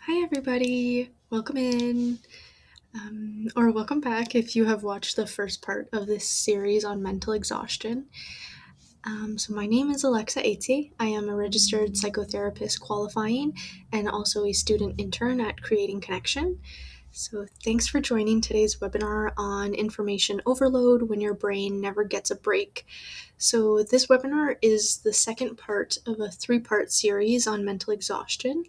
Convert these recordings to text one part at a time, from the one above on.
Hi, everybody. Welcome in, or welcome back if you have watched the first part of this series on mental exhaustion. My name is Alexa Ate. I am a registered psychotherapist qualifying and also a student intern at Creating Connection. So, thanks for joining today's webinar on information overload when your brain never gets a break. So, this webinar is the second part of a three-part series on mental exhaustion.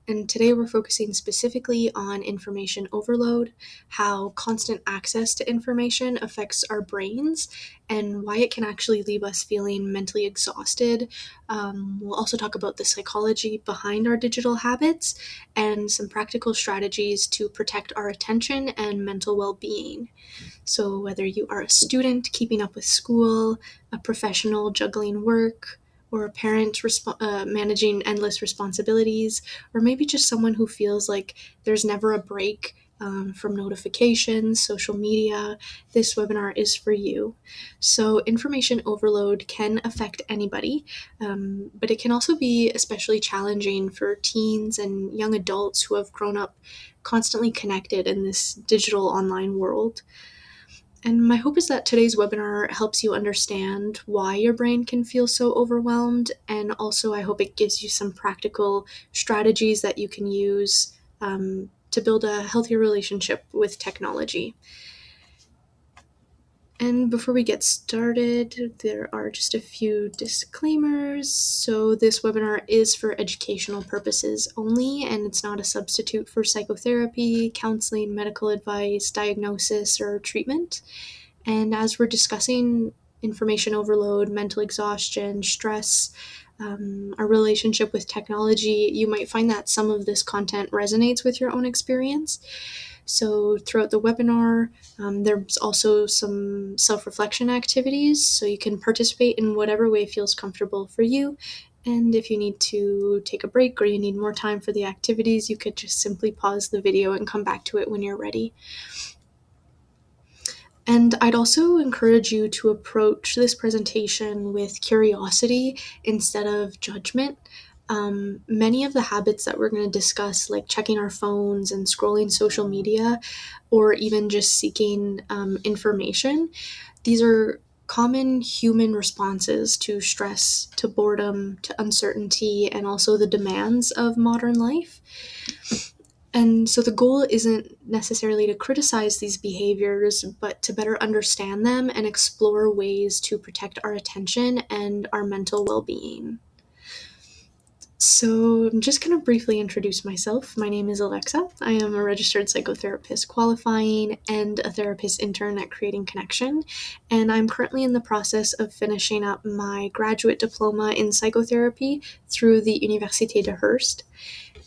And today we're focusing specifically on information overload, how constant access to information affects our brains, and why it can actually leave us feeling mentally exhausted. We'll also talk about the psychology behind our digital habits and some practical strategies to protect our attention and mental well being. So, whether you are a student keeping up with school, a professional juggling work, or a parent managing endless responsibilities, or maybe just someone who feels like there's never a break from notifications, social media, this webinar is for you. So, information overload can affect anybody, but it can also be especially challenging for teens and young adults who have grown up constantly connected in this digital online world. And my hope is that today's webinar helps you understand why your brain can feel so overwhelmed. And also, I hope it gives you some practical strategies that you can use to build a healthier relationship with technology. And before we get started, there are just a few disclaimers. So, this webinar is for educational purposes only, and it's not a substitute for psychotherapy, counseling, medical advice, diagnosis, or treatment. And as we're discussing information overload, mental exhaustion, stress, our relationship with technology, you might find that some of this content resonates with your own experience. So, throughout the webinar, there's also some self reflection activities, so you can participate in whatever way feels comfortable for you. And if you need to take a break or you need more time for the activities, you could just simply pause the video and come back to it when you're ready. And I'd also encourage you to approach this presentation with curiosity instead of judgment. Many of the habits that we're going to discuss, like checking our phones and scrolling social media, or even just seeking information, these are common human responses to stress, to boredom, to uncertainty, and also the demands of modern life. And so the goal isn't necessarily to criticize these behaviors, but to better understand them and explore ways to protect our attention and our mental well being. So, I'm just going to briefly introduce myself. My name is Alexa. I am a registered psychotherapist qualifying and a therapist intern at Creating Connection. And I'm currently in the process of finishing up my graduate diploma in psychotherapy through the Université de Hearst.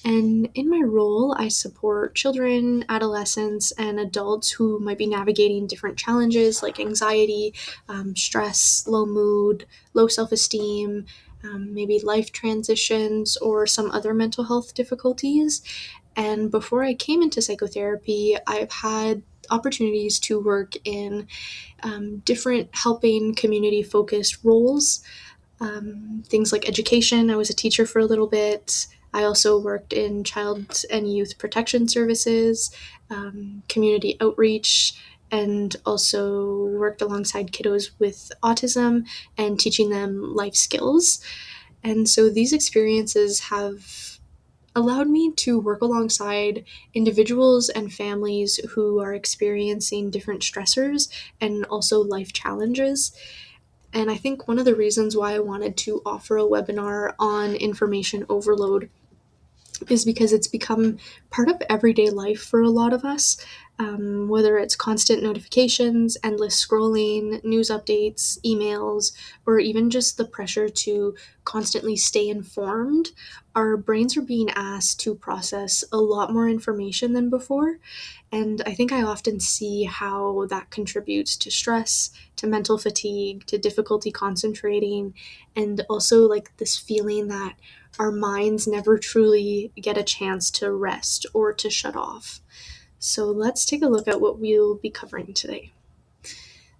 And in my role, I support children, adolescents, and adults who might be navigating different challenges like anxiety, stress, low mood, low self esteem, maybe life transitions, or some other mental health difficulties. And before I came into psychotherapy, I've had opportunities to work in different helping community focused roles. Things like education. I was a teacher for a little bit. I also worked in child and youth protection services, community outreach, and also worked alongside kiddos with autism and teaching them life skills. And so these experiences have allowed me to work alongside individuals and families who are experiencing different stressors and also life challenges. And I think one of the reasons why I wanted to offer a webinar on information overload is because it's become part of everyday life for a lot of us. Whether it's constant notifications, endless scrolling, news updates, emails, or even just the pressure to constantly stay informed, our brains are being asked to process a lot more information than before. And I think I often see how that contributes to stress, to mental fatigue, to difficulty concentrating, and also like this feeling that our minds never truly get a chance to rest or to shut off. So let's take a look at what we'll be covering today.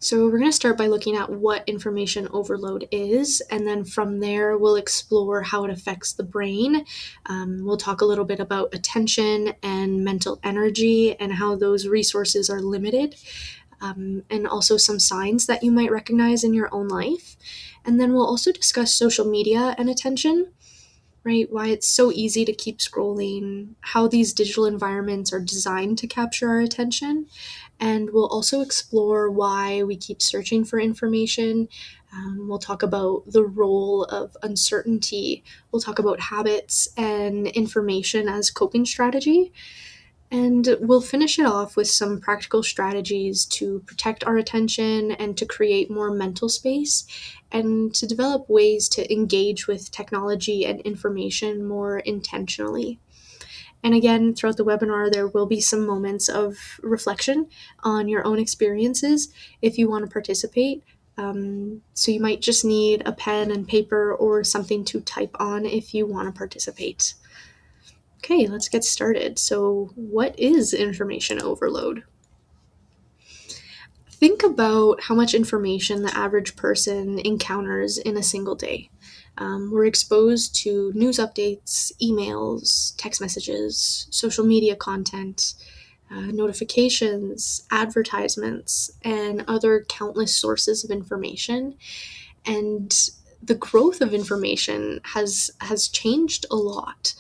So we're going to start by looking at what information overload is, and then from there we'll explore how it affects the brain. We'll talk a little bit about attention and mental energy and how those resources are limited, and also some signs that you might recognize in your own life. And then we'll also discuss social media and attention, right? Why it's so easy to keep scrolling, how these digital environments are designed to capture our attention, and we'll also explore why we keep searching for information. We'll talk about the role of uncertainty. We'll talk about habits and information as coping strategy. And we'll finish it off with some practical strategies to protect our attention and to create more mental space and to develop ways to engage with technology and information more intentionally. And again, throughout the webinar, there will be some moments of reflection on your own experiences if you want to participate. So you might just need a pen and paper or something to type on if you want to participate. Okay, let's get started. So, what is information overload? Think about how much information the average person encounters in a single day. We're exposed to news updates, emails, text messages, social media content, notifications, advertisements, and other countless sources of information. And the growth of information has changed a lot.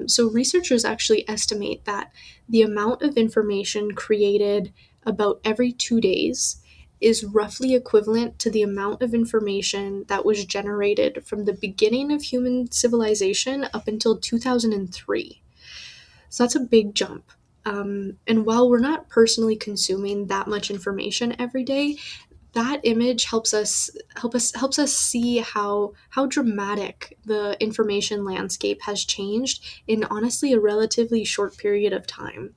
So researchers actually estimate that the amount of information created about every 2 days is roughly equivalent to the amount of information that was generated from the beginning of human civilization up until 2003. So that's a big jump. And while we're not personally consuming that much information every day, that image helps us see how dramatic the information landscape has changed in honestly a relatively short period of time.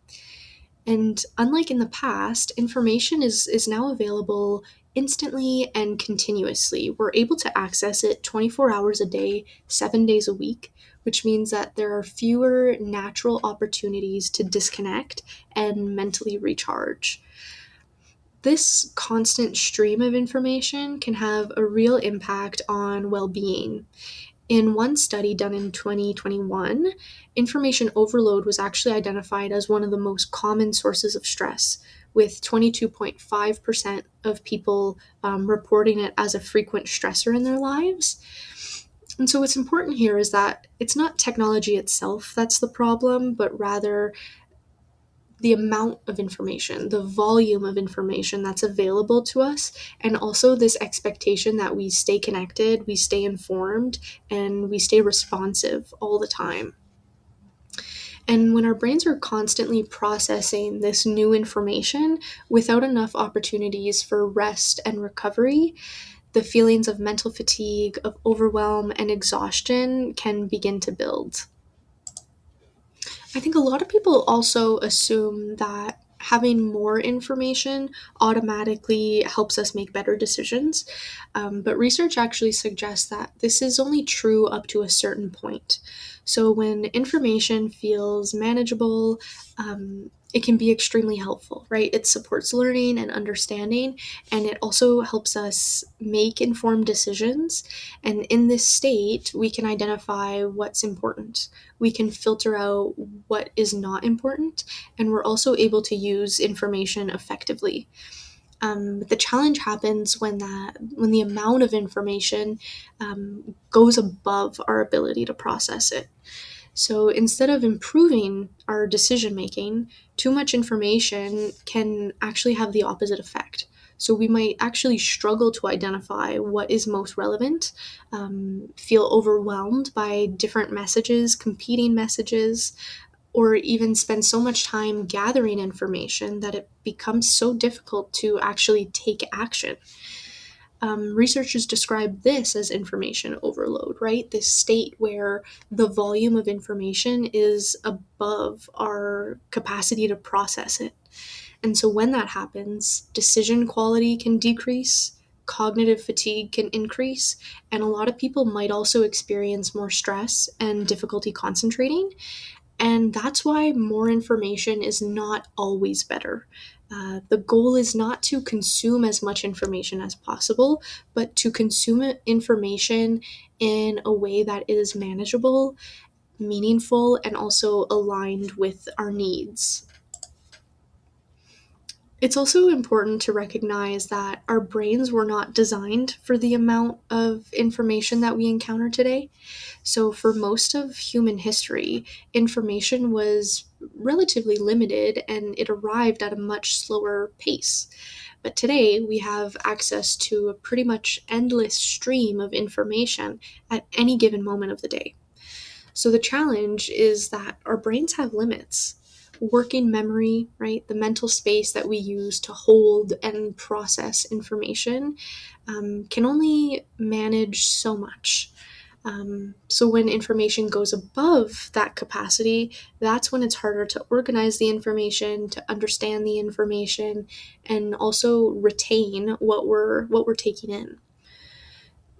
And unlike in the past, information is now available instantly and continuously. We're able to access it 24 hours a day, 7 days a week, which means that there are fewer natural opportunities to disconnect and mentally recharge. This constant stream of information can have a real impact on well being. In one study done in 2021, information overload was actually identified as one of the most common sources of stress, with 22.5% of people reporting it as a frequent stressor in their lives. And so, what's important here is that it's not technology itself that's the problem, but rather the amount of information, the volume of information that's available to us, and also this expectation that we stay connected, we stay informed, and we stay responsive all the time. And when our brains are constantly processing this new information without enough opportunities for rest and recovery, the feelings of mental fatigue, of overwhelm, and exhaustion can begin to build. I think a lot of people also assume that having more information automatically helps us make better decisions. But research actually suggests that this is only true up to a certain point. So when information feels manageable, it can be extremely helpful, right? It supports learning and understanding, and it also helps us make informed decisions. And in this state, we can identify what's important. We can filter out what is not important, and we're also able to use information effectively. The challenge happens when the amount of information goes above our ability to process it. So instead of improving our decision making, too much information can actually have the opposite effect. So we might actually struggle to identify what is most relevant, feel overwhelmed by different messages, competing messages, or even spend so much time gathering information that it becomes so difficult to actually take action. Researchers describe this as information overload, right? This state where the volume of information is above our capacity to process it. And so when that happens, decision quality can decrease, cognitive fatigue can increase, and a lot of people might also experience more stress and difficulty concentrating. And that's why more information is not always better. The goal is not to consume as much information as possible, but to consume information in a way that is manageable, meaningful, and also aligned with our needs. It's also important to recognize that our brains were not designed for the amount of information that we encounter today. So, for most of human history, information was relatively limited and it arrived at a much slower pace. But today, we have access to a pretty much endless stream of information at any given moment of the day. So the challenge is that our brains have limits. Working memory, right, the mental space that we use to hold and process information, can only manage so much. So when information goes above that capacity, that's when it's harder to organize the information, to understand the information, and also retain what we're taking in.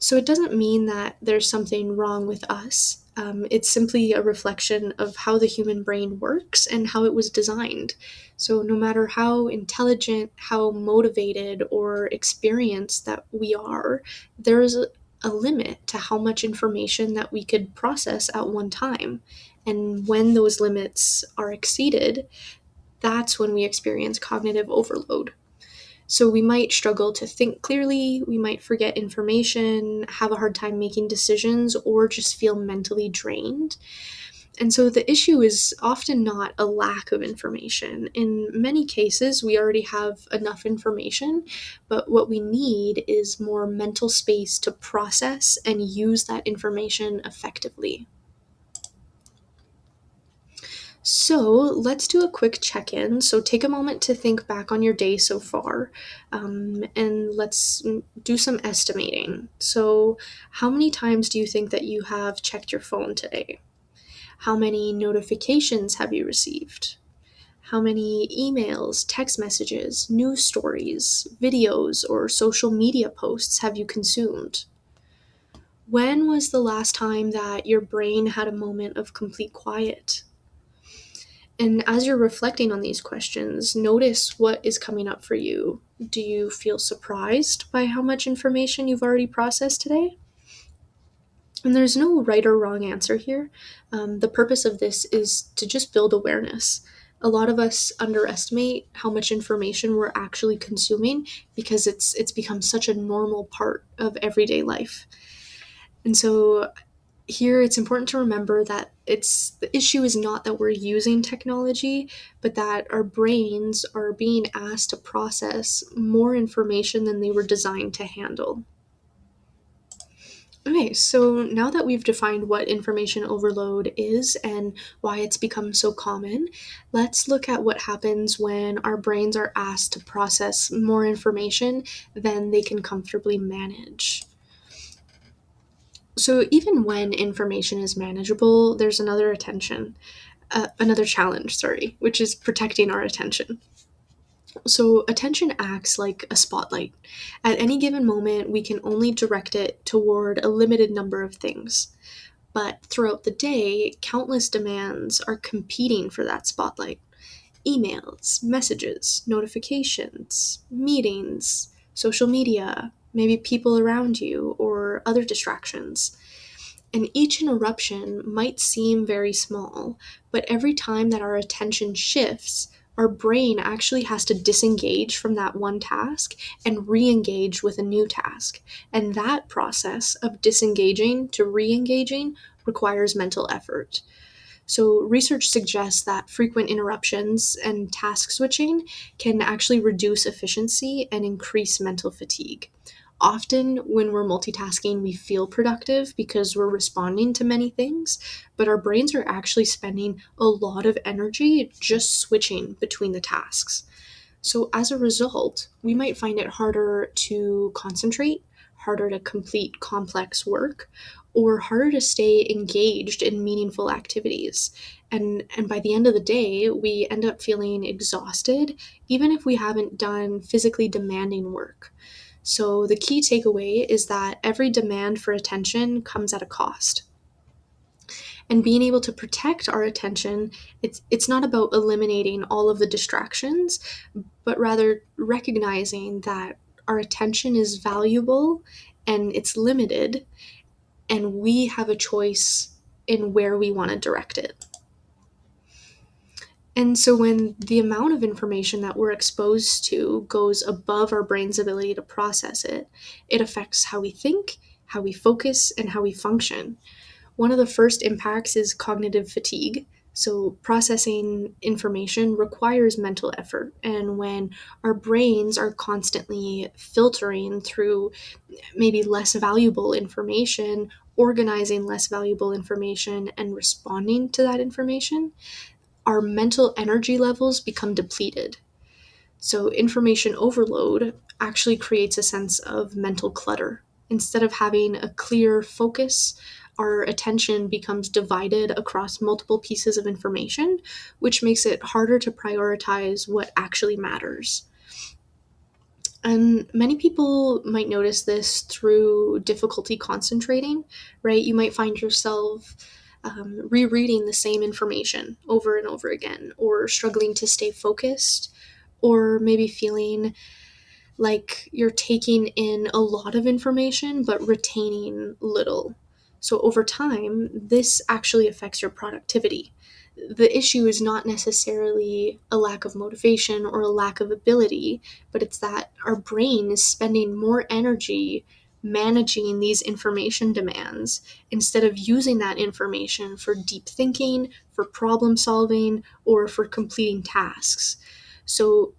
So it doesn't mean that there's something wrong with us. It's simply a reflection of how the human brain works and how it was designed. So no matter how intelligent, how motivated, or experienced that we are, there's a limit to how much information that we could process at one time. And when those limits are exceeded, that's when we experience cognitive overload. So we might struggle to think clearly, we might forget information, have a hard time making decisions, or just feel mentally drained. And so the issue is often not a lack of information. In many cases, we already have enough information, but what we need is more mental space to process and use that information effectively. So let's do a quick check in. So take a moment to think back on your day so far, and let's do some estimating. So, how many times do you think that you have checked your phone today? How many notifications have you received? How many emails, text messages, news stories, videos, or social media posts have you consumed? When was the last time that your brain had a moment of complete quiet? And as you're reflecting on these questions, notice what is coming up for you. Do you feel surprised by how much information you've already processed today? And there's no right or wrong answer here. The purpose of this is to just build awareness. A lot of us underestimate how much information we're actually consuming because it's become such a normal part of everyday life. And so here it's important to remember that the issue is not that we're using technology, but that our brains are being asked to process more information than they were designed to handle. Okay, so now that we've defined what information overload is and why it's become so common, let's look at what happens when our brains are asked to process more information than they can comfortably manage. So even when information is manageable, there's another challenge, sorry, which is protecting our attention. So attention acts like a spotlight. At any given moment, we can only direct it toward a limited number of things. But throughout the day, countless demands are competing for that spotlight. Emails, messages, notifications, meetings, social media, maybe people around you, or other distractions. And each interruption might seem very small, but every time that our attention shifts, our brain actually has to disengage from that one task and re engage with a new task. And that process of disengaging to re engaging requires mental effort. So, research suggests that frequent interruptions and task switching can actually reduce efficiency and increase mental fatigue. Often, when we're multitasking, we feel productive because we're responding to many things, but our brains are actually spending a lot of energy just switching between the tasks. So, as a result, we might find it harder to concentrate, harder to complete complex work, or harder to stay engaged in meaningful activities. And by the end of the day, we end up feeling exhausted, even if we haven't done physically demanding work. So, the key takeaway is that every demand for attention comes at a cost. And being able to protect our attention, it's not about eliminating all of the distractions, but rather recognizing that our attention is valuable and it's limited, and we have a choice in where we want to direct it. And so, when the amount of information that we're exposed to goes above our brain's ability to process it, it affects how we think, how we focus, and how we function. One of the first impacts is cognitive fatigue. So, processing information requires mental effort. And when our brains are constantly filtering through maybe less valuable information, organizing less valuable information, and responding to that information, our mental energy levels become depleted. So, information overload actually creates a sense of mental clutter. Instead of having a clear focus, our attention becomes divided across multiple pieces of information, which makes it harder to prioritize what actually matters. And many people might notice this through difficulty concentrating, right? You might find yourself rereading the same information over and over again, or struggling to stay focused, or maybe feeling like you're taking in a lot of information but retaining little. So, over time, this actually affects your productivity. The issue is not necessarily a lack of motivation or a lack of ability, but it's that our brain is spending more energy managing these information demands instead of using that information for deep thinking, for problem solving, or for completing tasks. So,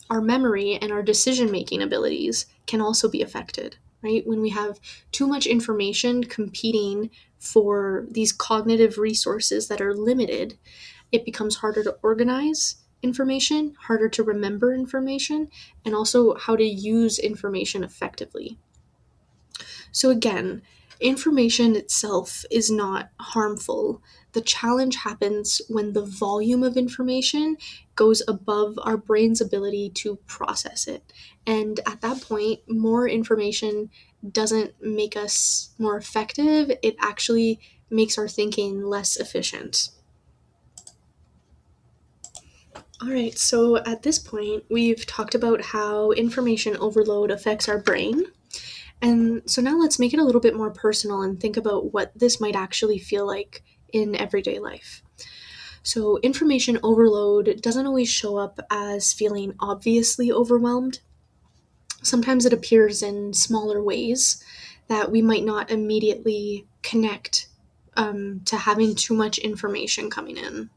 our memory and our decision making abilities can also be affected, right? When we have too much information competing for these cognitive resources that are limited, it becomes harder to organize information, harder to remember information, and also how to use information effectively. So, again, information itself is not harmful. The challenge happens when the volume of information goes above our brain's ability to process it. And at that point, more information doesn't make us more effective, it actually makes our thinking less efficient. All right, so at this point, we've talked about how information overload affects our brain. And so now let's make it a little bit more personal and think about what this might actually feel like in everyday life. So, information overload doesn't always show up as feeling obviously overwhelmed. Sometimes it appears in smaller ways that we might not immediately connect to having too much information coming in.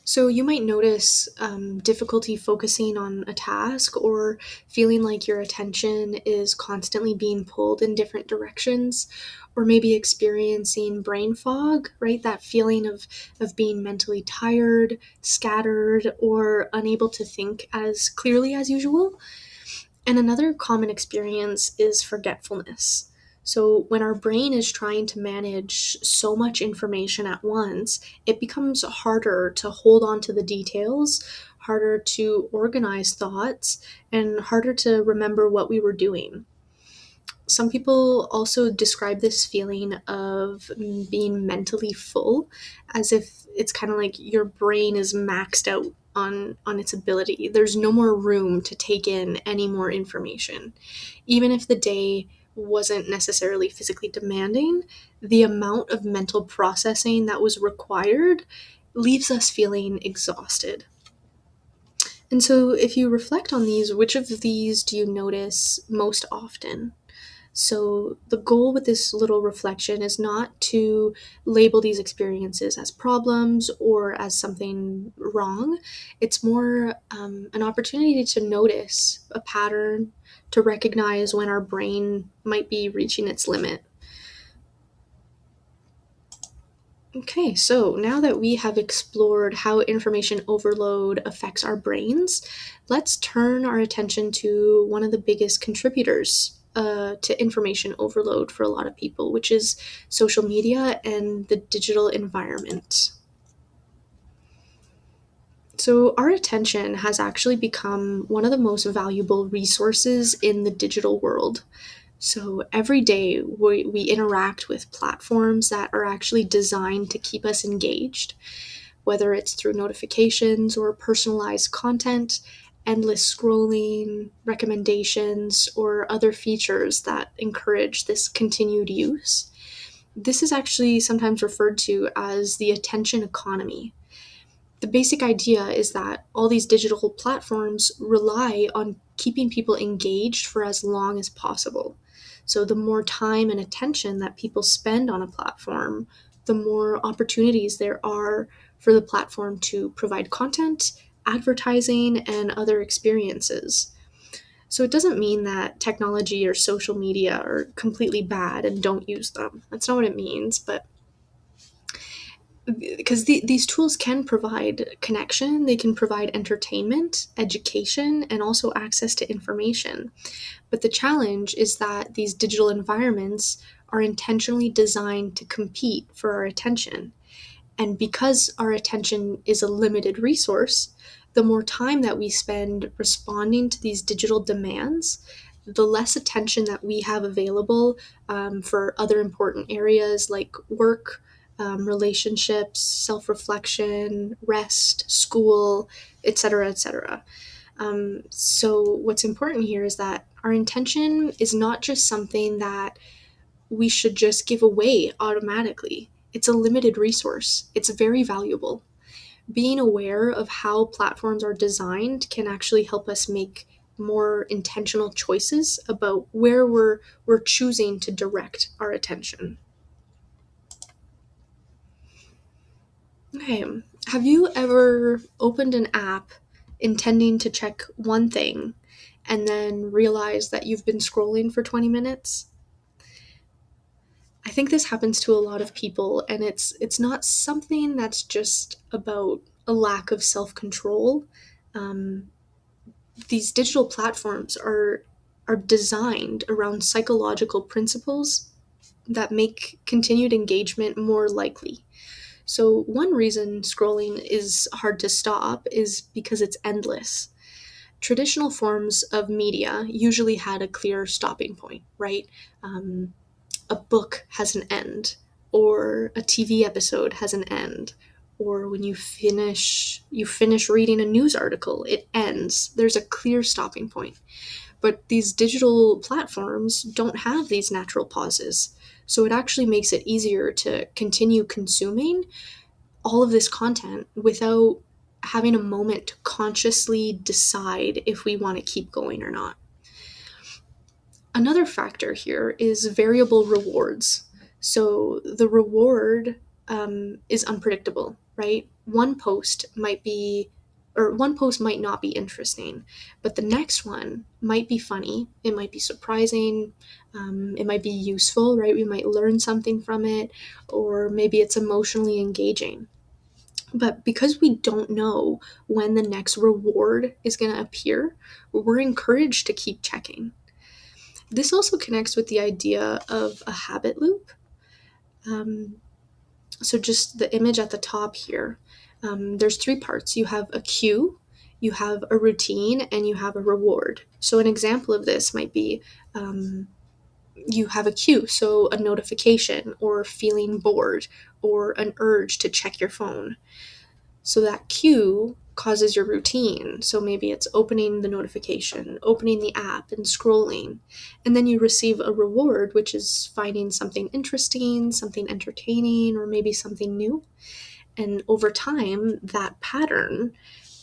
So you might notice difficulty focusing on a task, or feeling like your attention is constantly being pulled in different directions, or maybe experiencing brain fog, right? That feeling of being mentally tired, scattered, or unable to think as clearly as usual. And another common experience is forgetfulness. So, when our brain is trying to manage so much information at once, it becomes harder to hold on to the details, harder to organize thoughts, and harder to remember what we were doing. Some people also describe this feeling of being mentally full, as if it's kind of like your brain is maxed out on its ability. There's no more room to take in any more information. Even if the day wasn't necessarily physically demanding, the amount of mental processing that was required leaves us feeling exhausted. And so, if you reflect on these, which of these do you notice most often? So, the goal with this little reflection is not to label these experiences as problems or as something wrong. It's more an opportunity to notice a pattern, to recognize when our brain might be reaching its limit. Okay, so now that we have explored how information overload affects our brains, let's turn our attention to one of the biggest contributors to information overload for a lot of people, which is social media and the digital environment. So, our attention has actually become one of the most valuable resources in the digital world. So every day we interact with platforms that are actually designed to keep us engaged, whether it's through notifications or personalized content, endless scrolling, recommendations, or other features that encourage this continued use. This is actually sometimes referred to as the attention economy. The basic idea is that all these digital platforms rely on keeping people engaged for as long as possible. So, the more time and attention that people spend on a platform, the more opportunities there are for the platform to provide content, advertising, and other experiences. So, it doesn't mean that technology or social media are completely bad and don't use them. That's not what it means, but because these tools can provide connection, they can provide entertainment, education, and also access to information. But the challenge is that these digital environments are intentionally designed to compete for our attention. And because our attention is a limited resource, the more time that we spend responding to these digital demands, the less attention that we have available for other important areas like work, relationships, self reflection, rest, school, etc., etc. So, what's important here is that our intention is not just something that we should just give away automatically. It's a limited resource, it's very valuable. Being aware of how platforms are designed can actually help us make more intentional choices about where we're choosing to direct our attention. Okay, have you ever opened an app intending to check one thing and then realized that you've been scrolling for 20 minutes? I think this happens to a lot of people, and it's not something that's just about a lack of self-control. Um, these digital platforms are designed around psychological principles that make continued engagement more likely. So, one reason scrolling is hard to stop is because it's endless. Traditional forms of media usually had a clear stopping point, right? Um, a book has an end, or a TV episode has an end, or when you finish reading a news article, it ends. There's a clear stopping point. But these digital platforms don't have these natural pauses. So it actually makes it easier to continue consuming all of this content without having a moment to consciously decide if we want to keep going or not. Another factor here is variable rewards. So the reward is unpredictable, right? One post might not be interesting, but the next one might be funny. It might be surprising. It might be useful, right? We might learn something from it, or maybe it's emotionally engaging. But because we don't know when the next reward is going to appear, we're encouraged to keep checking. This also connects with the idea of a habit loop. Um, so, just the image at the top here, there's three parts. You have a cue, you have a routine, and you have a reward. So, an example of this might be you have a cue, so a notification, or feeling bored, or an urge to check your phone. So that cue causes your routine. So maybe it's opening the notification, opening the app, and scrolling. And then you receive a reward, which is finding something interesting, something entertaining, or maybe something new. And over time, that pattern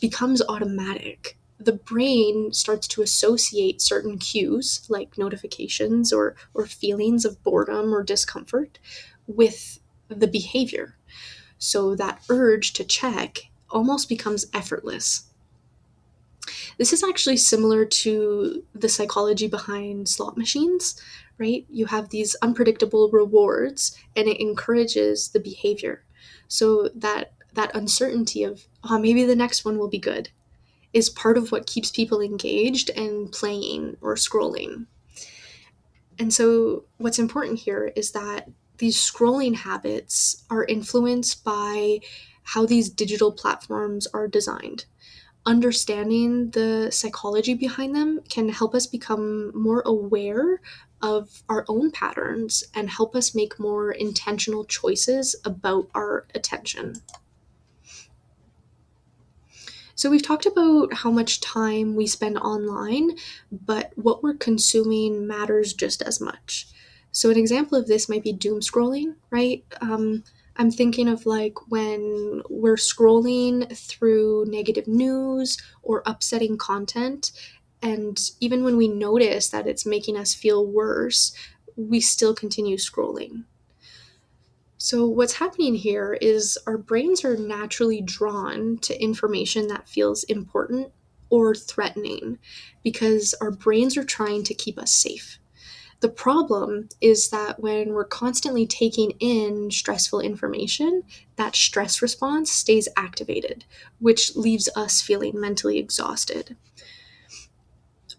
becomes automatic. The brain starts to associate certain cues, like notifications or feelings of boredom or discomfort, with the behavior. So that urge to check almost becomes effortless. This is actually similar to the psychology behind slot machines, right? You have these unpredictable rewards and it encourages the behavior. So that uncertainty of, oh, maybe the next one will be good is part of what keeps people engaged and playing or scrolling. And so, what's important here is that these scrolling habits are influenced by how these digital platforms are designed. Understanding the psychology behind them can help us become more aware of our own patterns and help us make more intentional choices about our attention. So, we've talked about how much time we spend online, but what we're consuming matters just as much. So, an example of this might be doom scrolling, right? I'm thinking of like when we're scrolling through negative news or upsetting content, and even when we notice that it's making us feel worse, we still continue scrolling. So, what's happening here is our brains are naturally drawn to information that feels important or threatening because our brains are trying to keep us safe. The problem is that when we're constantly taking in stressful information, that stress response stays activated, which leaves us feeling mentally exhausted.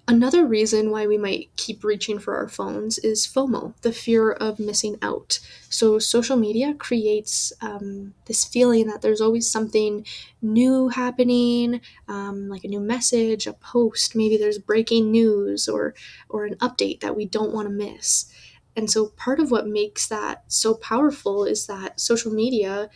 Another reason why we might keep reaching for our phones is FOMO, the fear of missing out. So, social media creates this feeling that there's always something new happening, like a new message, a post, maybe there's breaking news or an update that we don't want to miss. And so, part of what makes that so powerful is that social media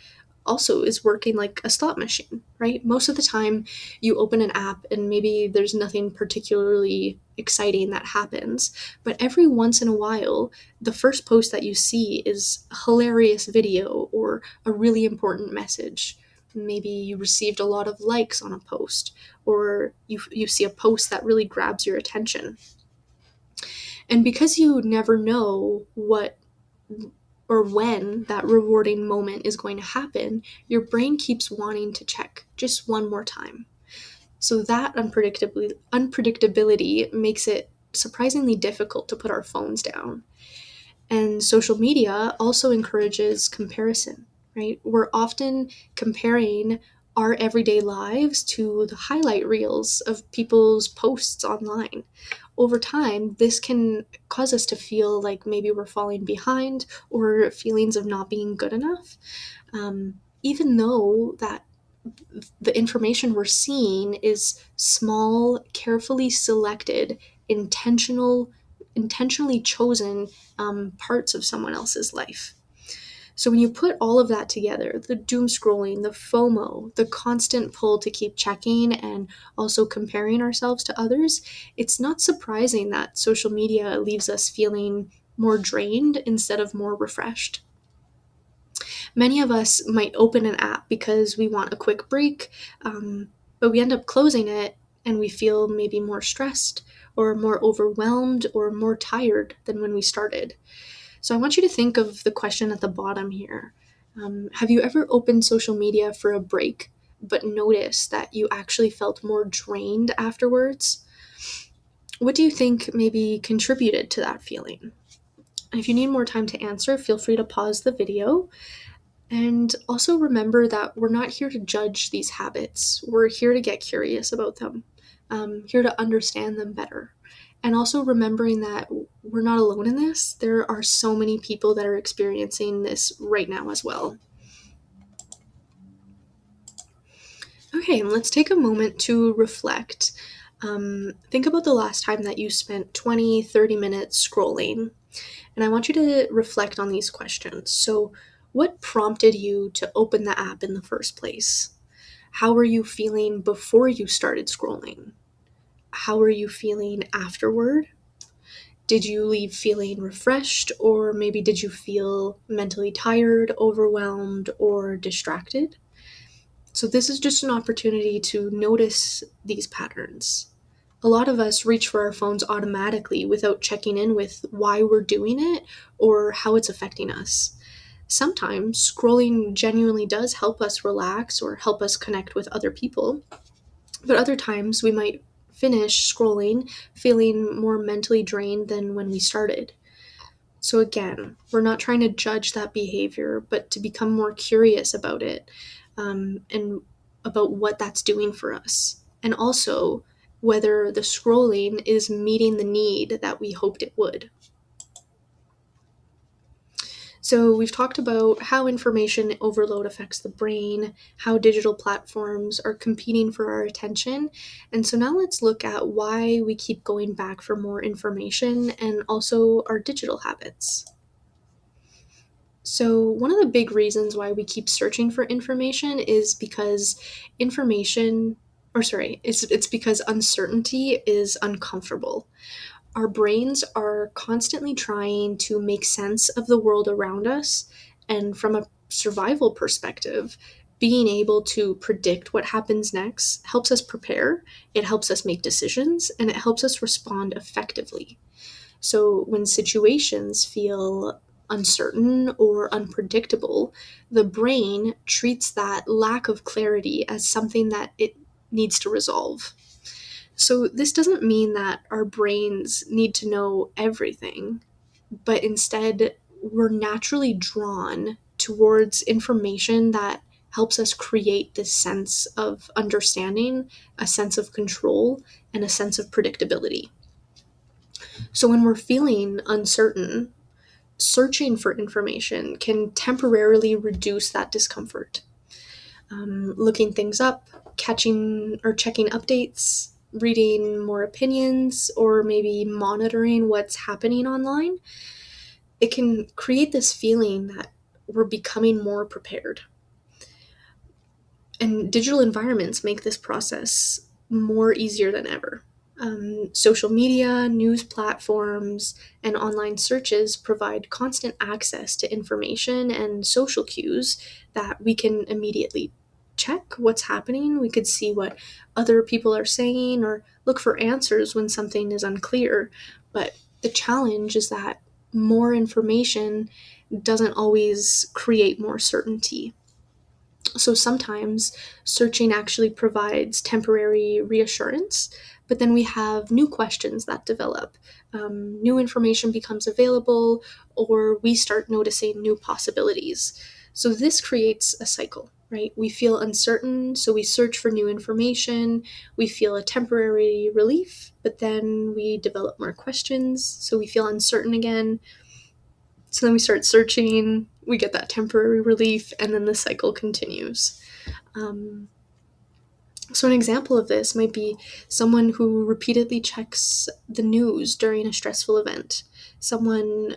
also is working like a slot machine, right? Most of the time, you open an app and maybe there's nothing particularly exciting that happens. But every once in a while, the first post that you see is a hilarious video or a really important message. Maybe you received a lot of likes on a post, or you see a post that really grabs your attention. And because you never know what or when that rewarding moment is going to happen, your brain keeps wanting to check just one more time. So that unpredictability makes it surprisingly difficult to put our phones down. And social media also encourages comparison, right? We're often comparing our everyday lives to the highlight reels of people's posts online. Over time, this can cause us to feel like maybe we're falling behind or feelings of not being good enough, even though that the information we're seeing is small, carefully selected, intentionally chosen parts of someone else's life. So when you put all of that together, the doom scrolling, the FOMO, the constant pull to keep checking and also comparing ourselves to others, it's not surprising that social media leaves us feeling more drained instead of more refreshed. Many of us might open an app because we want a quick break, but we end up closing it and we feel maybe more stressed or more overwhelmed or more tired than when we started. So I want you to think of the question at the bottom here. Have you ever opened social media for a break, but noticed that you actually felt more drained afterwards? What do you think maybe contributed to that feeling? If you need more time to answer, feel free to pause the video. And also remember that we're not here to judge these habits. We're here to get curious about them, here to understand them better. And also remembering that we're not alone in this. There are so many people that are experiencing this right now as well. Okay, and let's take a moment to reflect. Think about the last time that you spent 20, 30 minutes scrolling. And I want you to reflect on these questions. So, what prompted you to open the app in the first place? How were you feeling before you started scrolling? How were you feeling afterward? Did you leave feeling refreshed, or maybe did you feel mentally tired, overwhelmed, or distracted? So, this is just an opportunity to notice these patterns. A lot of us reach for our phones automatically without checking in with why we're doing it or how it's affecting us. Sometimes scrolling genuinely does help us relax or help us connect with other people, but other times we might finish scrolling feeling more mentally drained than when we started. So, again, we're not trying to judge that behavior, but to become more curious about it, and about what that's doing for us. And also, whether the scrolling is meeting the need that we hoped it would. So, we've talked about how information overload affects the brain, how digital platforms are competing for our attention. And so, now let's look at why we keep going back for more information and also our digital habits. So, one of the big reasons why we keep searching for information is because it's because uncertainty is uncomfortable. Our brains are constantly trying to make sense of the world around us, and from a survival perspective, being able to predict what happens next helps us prepare, it helps us make decisions, and it helps us respond effectively. So when situations feel uncertain or unpredictable, the brain treats that lack of clarity as something that it needs to resolve. So this doesn't mean that our brains need to know everything, but instead we're naturally drawn towards information that helps us create this sense of understanding, a sense of control, and a sense of predictability. So when we're feeling uncertain, searching for information can temporarily reduce that discomfort. Looking things up, catching or checking updates, reading more opinions, or maybe monitoring what's happening online, it can create this feeling that we're becoming more prepared. And digital environments make this process more easier than ever. Social media, news platforms, and online searches provide constant access to information and social cues that we can immediately check what's happening. We could see what other people are saying or look for answers when something is unclear. But the challenge is that more information doesn't always create more certainty. So sometimes searching actually provides temporary reassurance, but then we have new questions that develop. New information becomes available, or we start noticing new possibilities. So this creates a cycle, right? We feel uncertain, so we search for new information. We feel a temporary relief, but then we develop more questions, so we feel uncertain again. So then we start searching, we get that temporary relief, and then the cycle continues. Um, so, an example of this might be someone who repeatedly checks the news during a stressful event. Someone,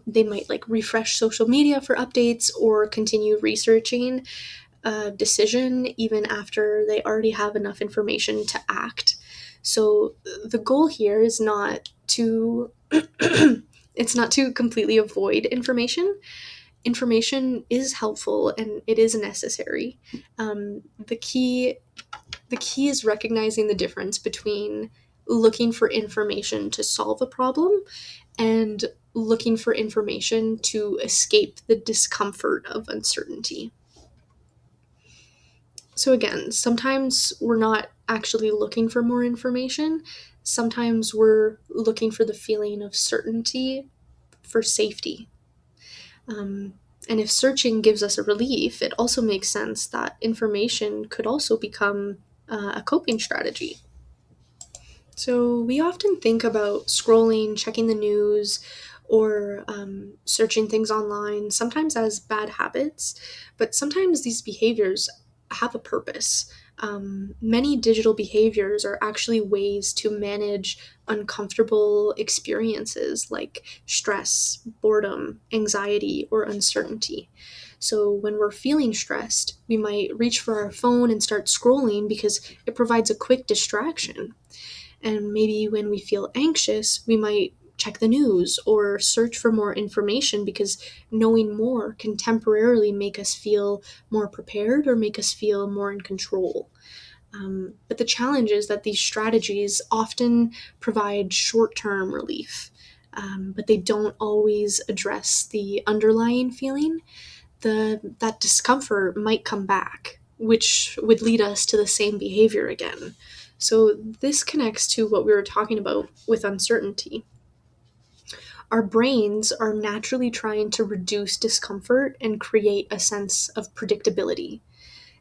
they might like refresh social media for updates or continue researching a decision even after they already have enough information to act. So, the goal here is not to. It's not to completely avoid information. Information is helpful and it is necessary. The key is recognizing the difference between looking for information to solve a problem and looking for information to escape the discomfort of uncertainty. So again, sometimes we're not actually looking for more information. Sometimes we're looking for the feeling of certainty for safety. Um, and if searching gives us a relief, it also makes sense that information could also become a coping strategy. So we often think about scrolling, checking the news, or searching things online, sometimes as bad habits, but sometimes these behaviors have a purpose. Many digital behaviors are actually ways to manage uncomfortable experiences like stress, boredom, anxiety, or uncertainty. So, when we're feeling stressed, we might reach for our phone and start scrolling because it provides a quick distraction. And maybe when we feel anxious, we might check the news or search for more information because knowing more can temporarily make us feel more prepared or make us feel more in control. But the challenge is that these strategies often provide short term relief, but they don't always address the underlying feeling. That discomfort might come back, which would lead us to the same behavior again. So this connects to what we were talking about with uncertainty. Our brains are naturally trying to reduce discomfort and create a sense of predictability.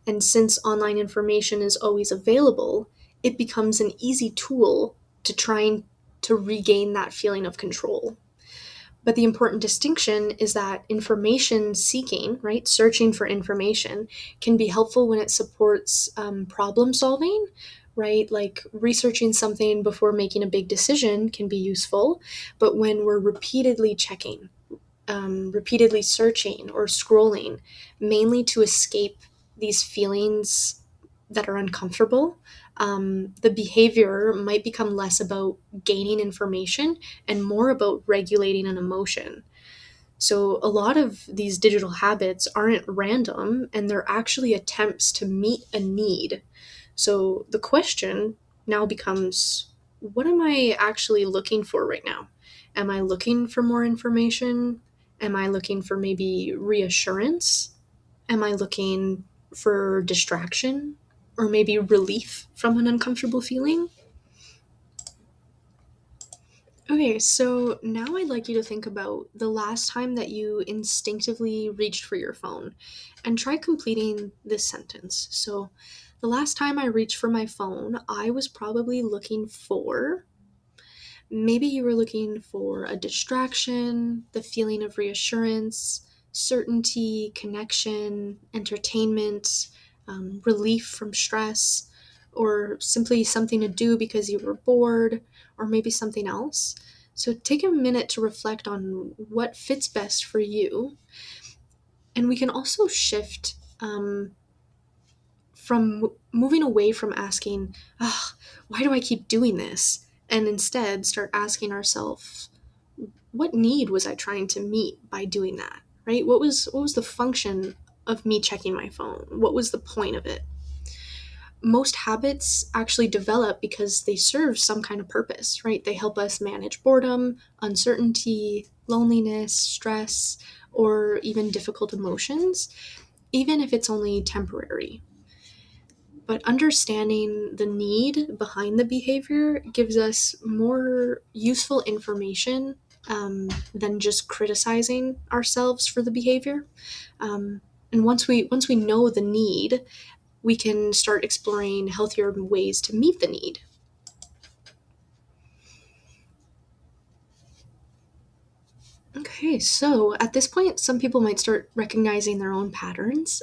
And since online information is always available, it becomes an easy tool to trying to regain that feeling of control. But the important distinction is that information seeking, right, searching for information, can be helpful when it supports problem solving, right? Like researching something before making a big decision can be useful. But when we're repeatedly checking, repeatedly searching or scrolling, mainly to escape these feelings that are uncomfortable, the behavior might become less about gaining information and more about regulating an emotion. So, a lot of these digital habits aren't random and they're actually attempts to meet a need. So, the question now becomes, what am I actually looking for right now? Am I looking for more information? Am I looking for maybe reassurance? Am I looking for distraction or maybe relief from an uncomfortable feeling? Okay, so now I'd like you to think about the last time that you instinctively reached for your phone and try completing this sentence. So, the last time I reached for my phone, I was probably looking for, maybe you were looking for a distraction, the feeling of reassurance, certainty, connection, entertainment, relief from stress, or simply something to do because you were bored, or maybe something else. So take a minute to reflect on what fits best for you. And we can also shift from moving away from asking, why do I keep doing this? And instead start asking ourselves, what need was I trying to meet by doing that? Right? What was the function of me checking my phone? What was the point of it? Most habits actually develop because they serve some kind of purpose, right? They help us manage boredom, uncertainty, loneliness, stress, or even difficult emotions, even if it's only temporary. But understanding the need behind the behavior gives us more useful information than just criticizing ourselves for the behavior. And once we know the need, we can start exploring healthier ways to meet the need. Okay, so at this point, some people might start recognizing their own patterns.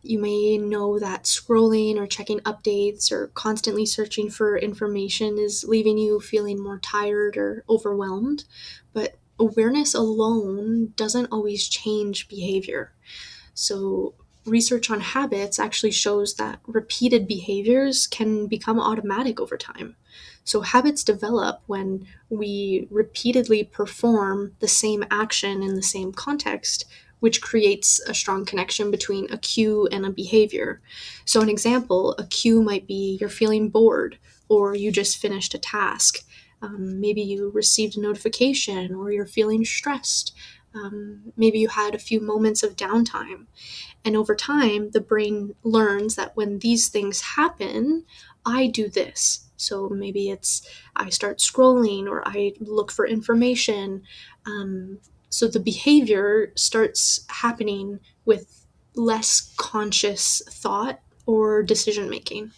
You may know that scrolling or checking updates or constantly searching for information is leaving you feeling more tired or overwhelmed, but awareness alone doesn't always change behavior. So, research on habits actually shows that repeated behaviors can become automatic over time. So, habits develop when we repeatedly perform the same action in the same context, which creates a strong connection between a cue and a behavior. So, an example, a cue might be you're feeling bored or you just finished a task. Maybe you received a notification or you're feeling stressed. Maybe you had a few moments of downtime. And over time, the brain learns that when these things happen, I do this. So maybe it's I start scrolling or I look for information. So the behavior starts happening with less conscious thought or decision making.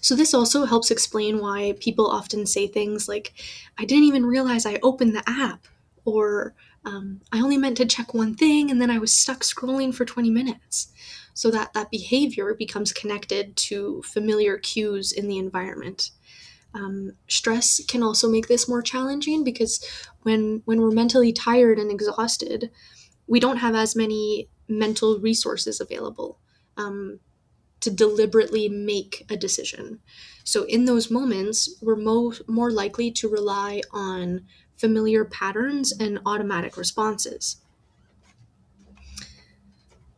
So, this also helps explain why people often say things like, I didn't even realize I opened the app, or I only meant to check one thing and then I was stuck scrolling for 20 minutes. So, that behavior becomes connected to familiar cues in the environment. Stress can also make this more challenging because when we're mentally tired and exhausted, we don't have as many mental resources available. Um, to deliberately make a decision. So in those moments, we're more likely to rely on familiar patterns and automatic responses.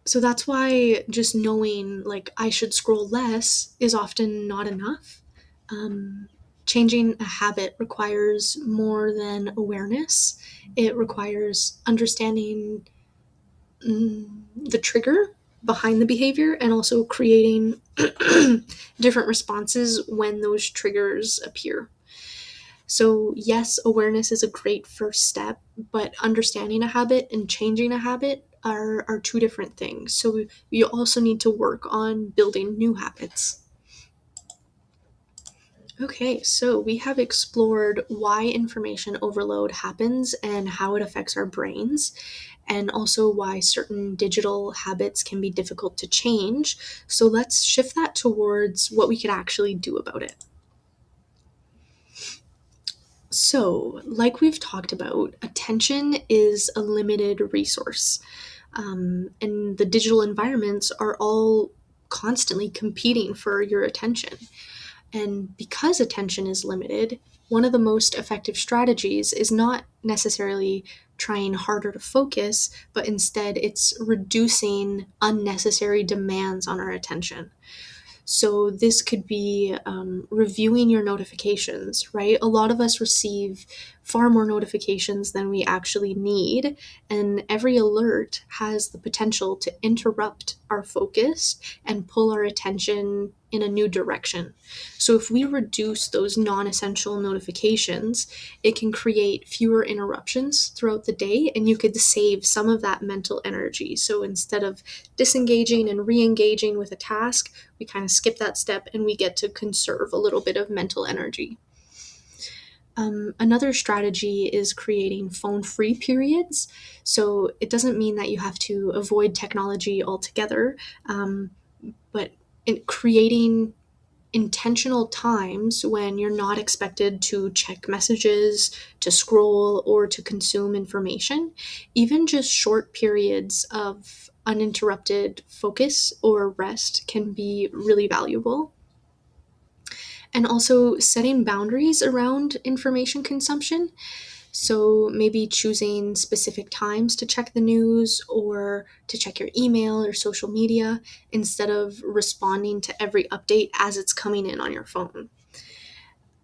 So that's why just knowing like I should scroll less is often not enough. Um, Changing a habit requires more than awareness. It requires understanding the trigger behind the behavior and also creating different responses when those triggers appear. So, yes, awareness is a great first step, but understanding a habit and changing a habit are two different things. So, you also need to work on building new habits. Okay, so we have explored why information overload happens and how it affects our brains, and also why certain digital habits can be difficult to change. So let's shift that towards what we could actually do about it. So, like we've talked about, attention is a limited resource, and the digital environments are all constantly competing for your attention. And because attention is limited, one of the most effective strategies is not necessarily trying harder to focus, but instead it's reducing unnecessary demands on our attention. So, this could be reviewing your notifications, right? A lot of us receive far more notifications than we actually need, and every alert has the potential to interrupt our focus and pull our attention in a new direction. So, if we reduce those non essential notifications, it can create fewer interruptions throughout the day, and you could save some of that mental energy. So, instead of disengaging and re engaging with a task, we kind of skip that step and we get to conserve a little bit of mental energy. Another strategy is creating phone free periods. So it doesn't mean that you have to avoid technology altogether, but creating intentional times when you're not expected to check messages, to scroll, or to consume information. Even just short periods of uninterrupted focus or rest can be really valuable. And also setting boundaries around information consumption. So maybe choosing specific times to check the news or to check your email or social media instead of responding to every update as it's coming in on your phone.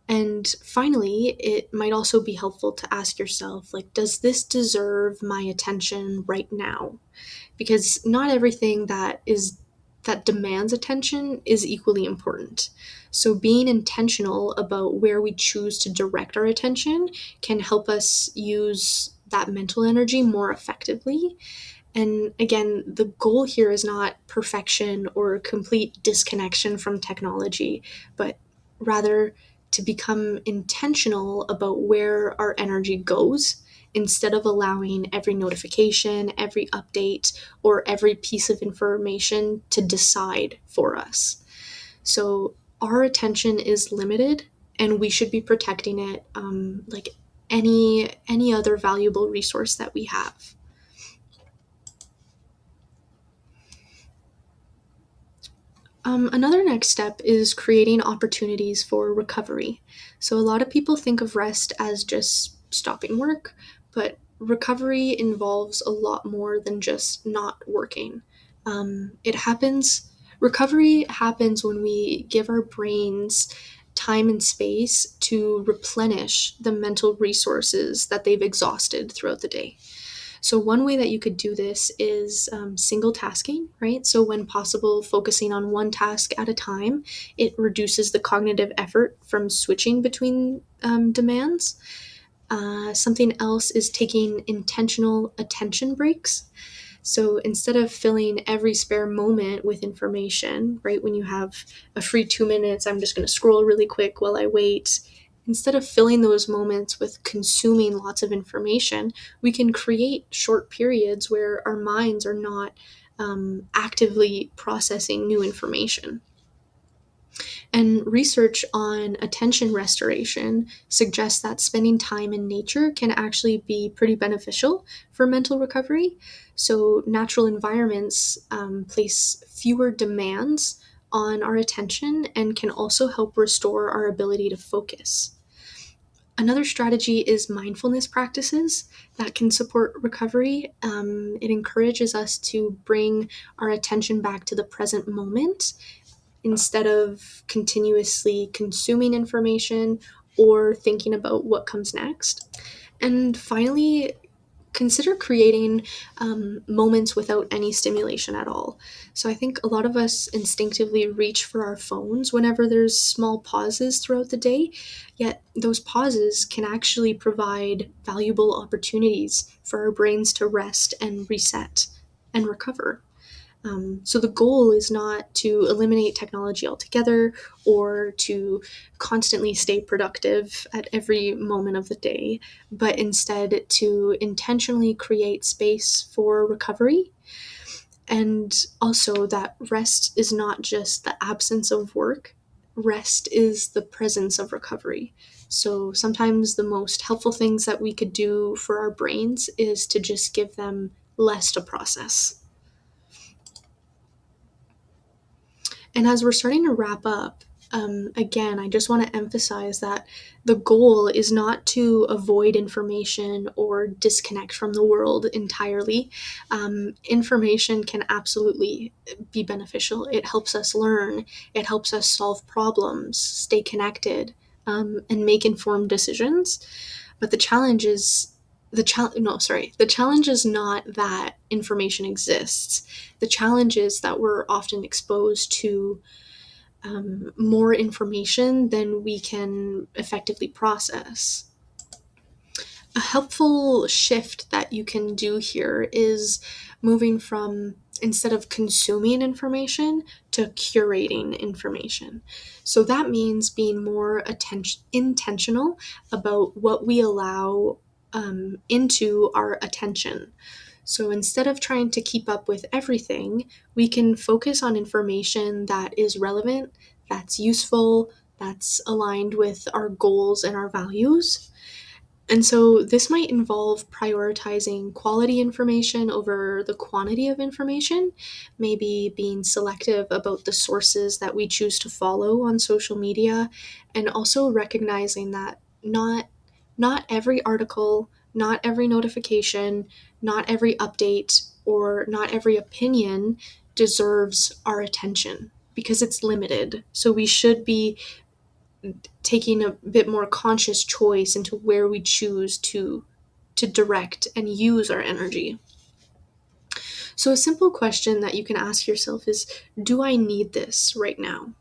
And finally, it might also be helpful to ask yourself, like, does this deserve my attention right now? Because not everything that demands attention is equally important. So being intentional about where we choose to direct our attention can help us use that mental energy more effectively. And again, the goal here is not perfection or complete disconnection from technology, but rather to become intentional about where our energy goes instead of allowing every notification, every update, or every piece of information to decide for us. So our attention is limited, and we should be protecting it like any other valuable resource that we have. Another next step is creating opportunities for recovery. So, a lot of people think of rest as just stopping work, but recovery involves a lot more than just not working. Recovery happens when we give our brains time and space to replenish the mental resources that they've exhausted throughout the day. So, one way that you could do this is single tasking, right? So, when possible, focusing on one task at a time, it reduces the cognitive effort from switching between demands. Something else is taking intentional attention breaks. So instead of filling every spare moment with information, right, when you have a free 2 minutes, I'm just going to scroll really quick while I wait. Instead of filling those moments with consuming lots of information, we can create short periods where our minds are not actively processing new information. And research on attention restoration suggests that spending time in nature can actually be pretty beneficial for mental recovery. So, natural environments place fewer demands on our attention and can also help restore our ability to focus. Another strategy is mindfulness practices that can support recovery. It encourages us to bring our attention back to the present moment instead of continuously consuming information or thinking about what comes next. And finally, consider creating moments without any stimulation at all. So I think a lot of us instinctively reach for our phones whenever there's small pauses throughout the day, yet those pauses can actually provide valuable opportunities for our brains to rest and reset and recover. So the goal is not to eliminate technology altogether or to constantly stay productive at every moment of the day, but instead to intentionally create space for recovery. And also that rest is not just the absence of work, rest is the presence of recovery. So sometimes the most helpful things that we could do for our brains is to just give them less to process. And as we're starting to wrap up, again, I just want to emphasize that the goal is not to avoid information or disconnect from the world entirely. Information can absolutely be beneficial. It helps us learn, it helps us solve problems, stay connected, and make informed decisions. But the challenge is not that information exists. The challenge is that we're often exposed to more information than we can effectively process. A helpful shift that you can do here is moving from, instead of consuming information, to curating information. So that means being more intentional about what we allow into our attention. So instead of trying to keep up with everything, we can focus on information that is relevant, that's useful, that's aligned with our goals and our values. And so this might involve prioritizing quality information over the quantity of information, maybe being selective about the sources that we choose to follow on social media, and also recognizing that not every article, not every notification, not every update, or not every opinion deserves our attention because it's limited. So we should be taking a bit more conscious choice into where we choose to direct and use our energy. So a simple question that you can ask yourself is, do I need this right now?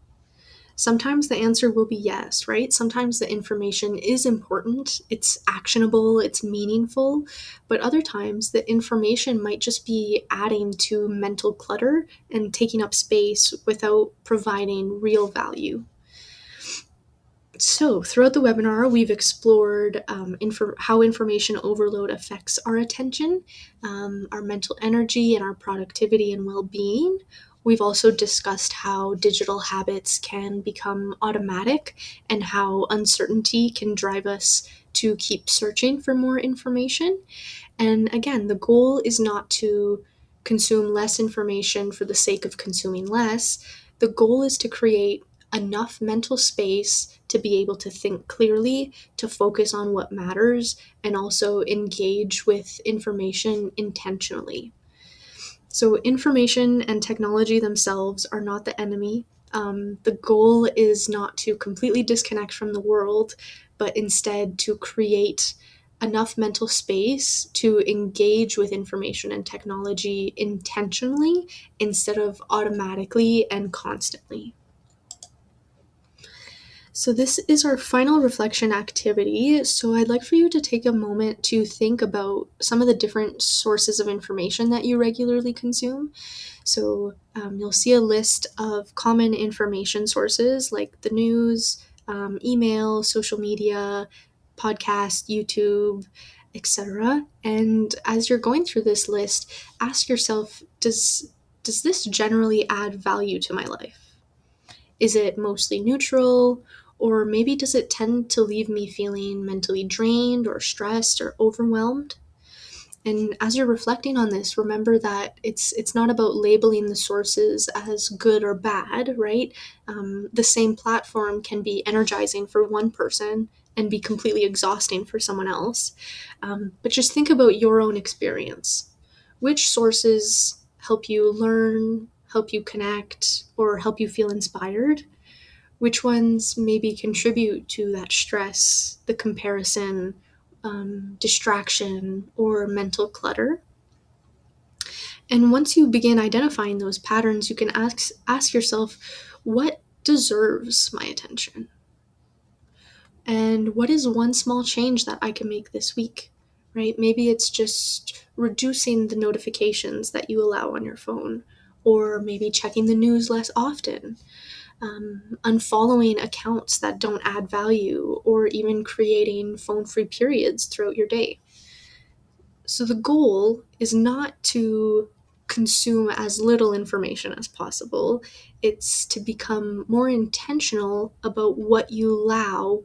Sometimes the answer will be yes, right? Sometimes the information is important, it's actionable, it's meaningful, but other times the information might just be adding to mental clutter and taking up space without providing real value. So, throughout the webinar, we've explored how information overload affects our attention, our mental energy, and our productivity and well being. We've also discussed how digital habits can become automatic and how uncertainty can drive us to keep searching for more information. And again, the goal is not to consume less information for the sake of consuming less. The goal is to create enough mental space to be able to think clearly, to focus on what matters, and also engage with information intentionally. So, information and technology themselves are not the enemy. The goal is not to completely disconnect from the world, but instead to create enough mental space to engage with information and technology intentionally instead of automatically and constantly. So, this is our final reflection activity. So, I'd like for you to take a moment to think about some of the different sources of information that you regularly consume. So, you'll see a list of common information sources like the news, email, social media, podcast, YouTube, etc. And as you're going through this list, ask yourself, does this generally add value to my life? Is it mostly neutral? Or maybe does it tend to leave me feeling mentally drained or stressed or overwhelmed? And as you're reflecting on this, remember that it's not about labeling the sources as good or bad, right? The same platform can be energizing for one person and be completely exhausting for someone else. But just think about your own experience. Which sources help you learn, help you connect, or help you feel inspired? Which ones maybe contribute to that stress, the comparison, distraction, or mental clutter? And once you begin identifying those patterns, you can ask yourself, what deserves my attention? And what is one small change that I can make this week? Right? Maybe it's just reducing the notifications that you allow on your phone, or maybe checking the news less often, unfollowing accounts that don't add value, or even creating phone-free periods throughout your day. So the goal is not to consume as little information as possible. It's to become more intentional about what you allow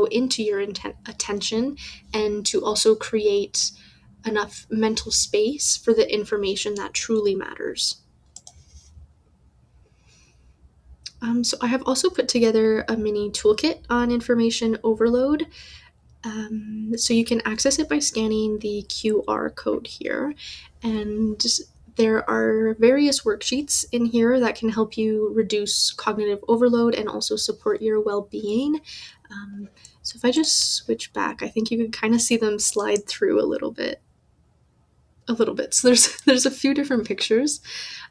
into your attention, and to also create enough mental space for the information that truly matters. So I have also put together a mini toolkit on information overload. So you can access it by scanning the QR code here. And there are various worksheets in here that can help you reduce cognitive overload and also support your well-being. So if I just switch back, I think you can kind of see them slide through a little bit. So there's a few different pictures.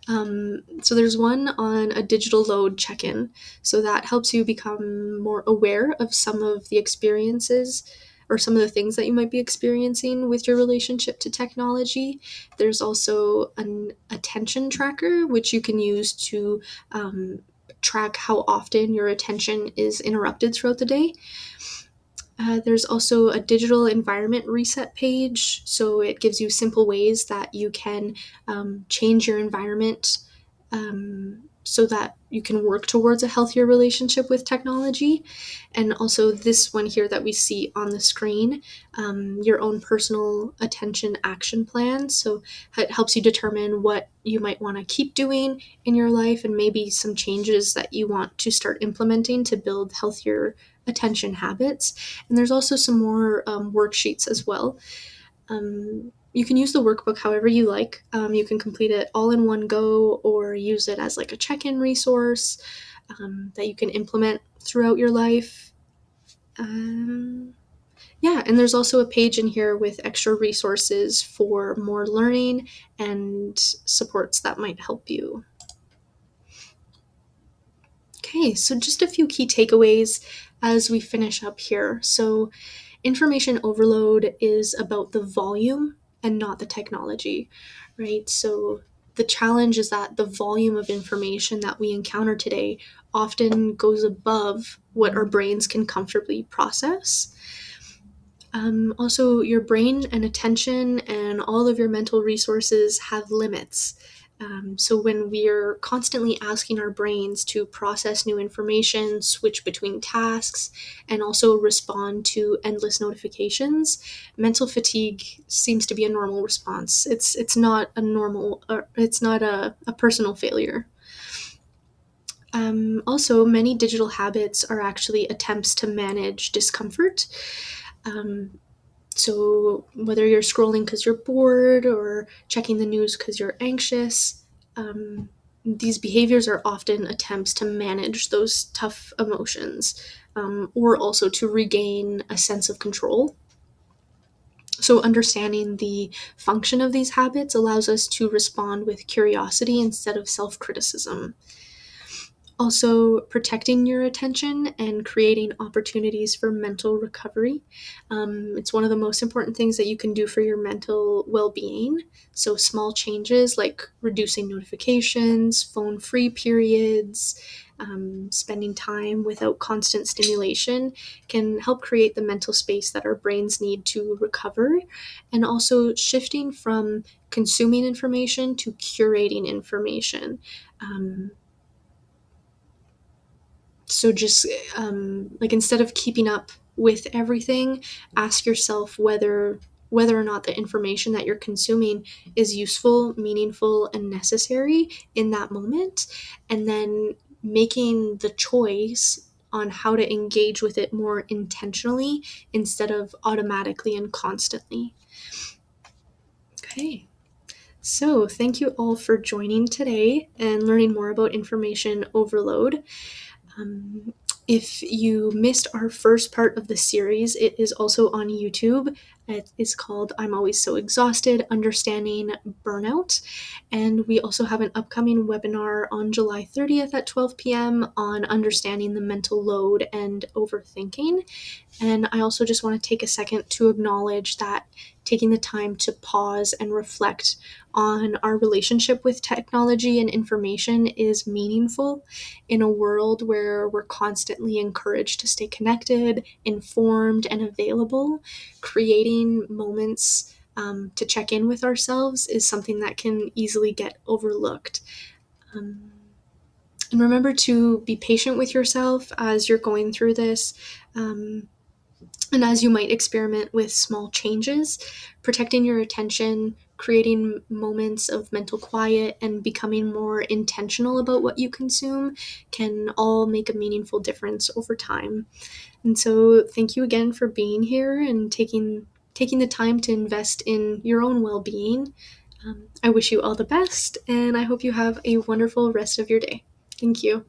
So there's one on a digital load check-in. So that helps you become more aware of some of the experiences or some of the things that you might be experiencing with your relationship to technology. There's also an attention tracker, which you can use to track how often your attention is interrupted throughout the day. There's also a digital environment reset page, so it gives you simple ways that you can change your environment so that you can work towards a healthier relationship with technology. And also this one here that we see on the screen, your own personal attention action plan. So it helps you determine what you might want to keep doing in your life, and maybe some changes that you want to start implementing to build healthier attention habits. And there's also some more worksheets as well. You can use the workbook however you like. You can complete it all in one go, or use it as like a check-in resource that you can implement throughout your life. Yeah, and there's also a page in here with extra resources for more learning and supports that might help you. Okay, so just a few key takeaways as we finish up here. So information overload is about the volume and not the technology, right? So the challenge is that the volume of information that we encounter today often goes above what our brains can comfortably process. Also, your brain and attention and all of your mental resources have limits. So when we're constantly asking our brains to process new information, switch between tasks, and also respond to endless notifications, mental fatigue seems to be a normal response. It's not a normal, or it's not a personal failure. Also, many digital habits are actually attempts to manage discomfort. Um, so, whether you're scrolling because you're bored or checking the news because you're anxious, these behaviors are often attempts to manage those tough emotions, or also to regain a sense of control. So, understanding the function of these habits allows us to respond with curiosity instead of self criticism. Also, protecting your attention and creating opportunities for mental recovery. It's one of the most important things that you can do for your mental well being. So, small changes like reducing notifications, phone free periods, spending time without constant stimulation can help create the mental space that our brains need to recover. And also, shifting from consuming information to curating information. So just like, instead of keeping up with everything, ask yourself whether or not the information that you're consuming is useful, meaningful, and necessary in that moment, and then making the choice on how to engage with it more intentionally instead of automatically and constantly. Okay. So, thank you all for joining today and learning more about information overload. Um, if you missed our first part of the series, it is also on YouTube. It is called I'm Always So Exhausted, Understanding Burnout. And we also have an upcoming webinar on July 30th at 12 p.m. on understanding the mental load and overthinking. And I also just want to take a second to acknowledge that taking the time to pause and reflect on our relationship with technology and information is meaningful in a world where we're constantly encouraged to stay connected, informed, and available. Creating moments to check in with ourselves is something that can easily get overlooked. Um, and remember to be patient with yourself as you're going through this. And as you might experiment with small changes, protecting your attention, creating moments of mental quiet, and becoming more intentional about what you consume can all make a meaningful difference over time. And so, thank you again for being here and taking the time to invest in your own well-being. I wish you all the best, and I hope you have a wonderful rest of your day. Thank you.